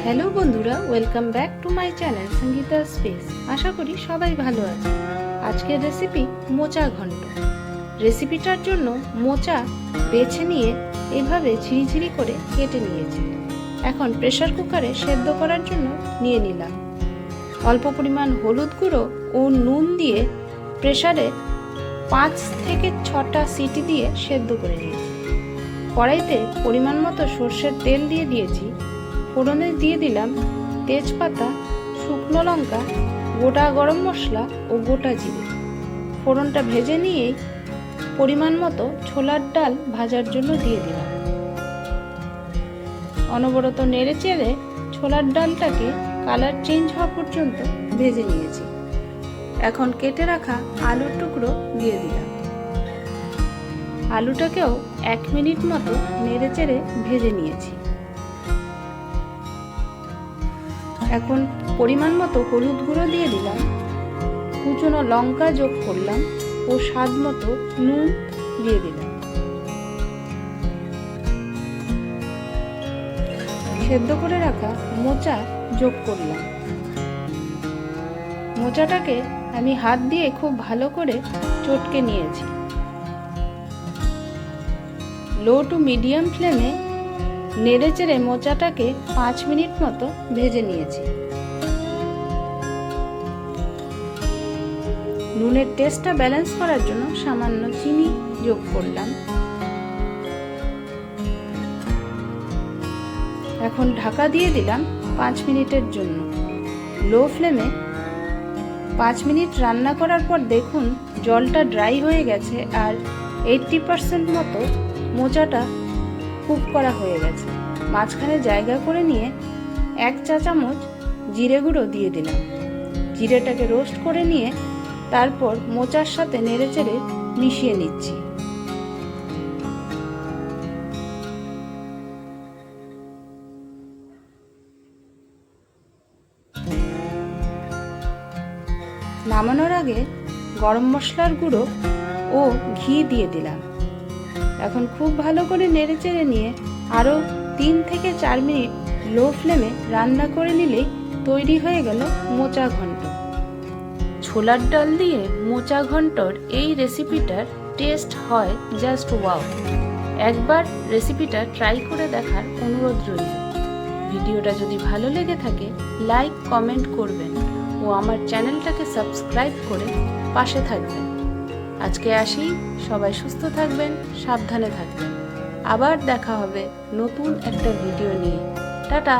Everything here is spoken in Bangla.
হ্যালো বন্ধুরা, welcome back to my channel Sangeeta space. আশা করি সবাই ভালো আছে। আজকের রেসিপি মোচা ঘন্ট। রেসিপিটার জন্য মোচা বেছে নিয়ে এভাবে ঝিরিঝিরি করে কেটে নিয়েছি। এখন প্রেসার কুকারে সেদ্ধ করার জন্য নিয়ে নিলাম। অল্প পরিমাণ হলুদ গুঁড়ো ও নুন দিয়ে প্রেসারে 5 থেকে 6টা সিটি দিয়ে সেদ্ধ করে নিয়েছি। কড়াইতে পরিমাণ মতো সর্ষের তেল দিয়ে দিয়েছি। ফোড়নে দিয়ে দিলাম তেজপাতা, শুকনো লঙ্কা, গোটা গরম মশলা ও গোটা জিরে। ফোড়নটা ভেজে নিয়েই পরিমাণ মতো ছোলার ডাল ভাজার জন্য দিয়ে দিলাম। অনবরত নেড়ে চেড়ে ছোলার ডালটাকে কালার চেঞ্জ হওয়া পর্যন্ত ভেজে নিয়েছি। এখন কেটে রাখা আলুর টুকরো দিয়ে দিলাম। আলুটাকেও 1 মিনিট মতো নেড়ে চেড়ে ভেজে নিয়েছি। এখন পরিমাণ মতো হলুদ গুঁড়ো দিয়ে দিলাম, কুচনো লঙ্কা যোগ করলাম ও স্বাদ মতো নুন দিয়ে দিলাম। সেদ্ধ করে রাখা মোচা যোগ করলাম। মোচাটাকে আমি হাত দিয়ে খুব ভালো করে চটকে নিয়েছি। লো টু মিডিয়াম ফ্লেমে নেড়ে চেড়ে মোচাটাকে 5 মিনিট মতো ভেজে নিয়েছি। নুনের টেস্টটা ব্যালেন্স করার জন্য সামান্য চিনি যোগ করলাম। এখন ঢাকা দিয়ে দিলাম 5 মিনিটের জন্য। লো ফ্লেমে 5 মিনিট রান্না করার পর দেখুন জলটা ড্রাই হয়ে গেছে আর 80% মতো মোচাটা কুক করা হয়ে গেছে। মাঝখানে জায়গা করে নিয়ে 1 চা চামচ জিরে গুঁড়ো দিয়ে দিলাম। জিরেটাকে রোস্ট করে নিয়ে তারপর মোচার সাথে নেড়েচেড়ে মিশিয়ে নিচ্ছি। নামানোর আগে গরম মশলার গুঁড়ো ও ঘি দিয়ে দিলাম। এখন খুব ভালো করে নেড়েচেড়ে নিয়ে আরও 3 থেকে 4 মিনিট লো ফ্লেমে রান্না করে নিলেই তৈরি হয়ে গেল মোচা ঘন্ট। ছোলার ডাল দিয়ে মোচা ঘন্টর এই রেসিপিটার টেস্ট হয় জাস্ট ওয়াও। একবার রেসিপিটা ট্রাই করে দেখার অনুরোধ রইল। ভিডিওটা যদি ভালো লেগে থাকে লাইক কমেন্ট করবেন ও আমার চ্যানেলটাকে সাবস্ক্রাইব করে পাশে থাকবেন। আজকে আসি, সবাই সুস্থ থাকবেন, সাবধানে থাকবেন। আবার দেখা হবে নতুন একটা ভিডিও নিয়ে। টাটা।